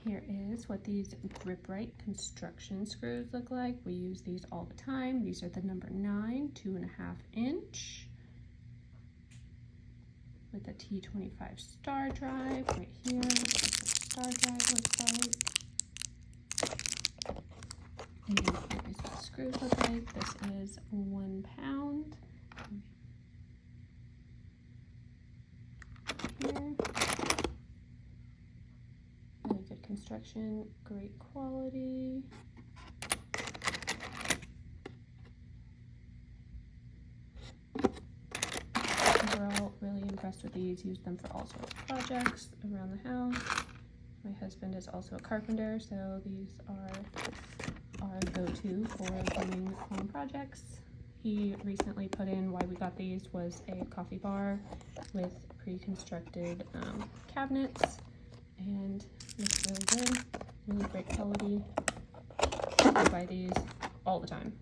Here is what these Grip-Rite construction screws look like. We use these all the time. These are the number 9, 2.5 inch with a T25 star drive right here. That's what the star drive looks like. And here is what the screws look like. This is 1 pound. Here. Really good construction, great quality. Overall, really impressed with these. Use them for all sorts of projects around the house. My husband is also a carpenter, so these are our go-to for doing home projects. He recently put in, why we got these was a coffee bar with pre-constructed cabinets, and looks really good, really great quality. I buy these all the time.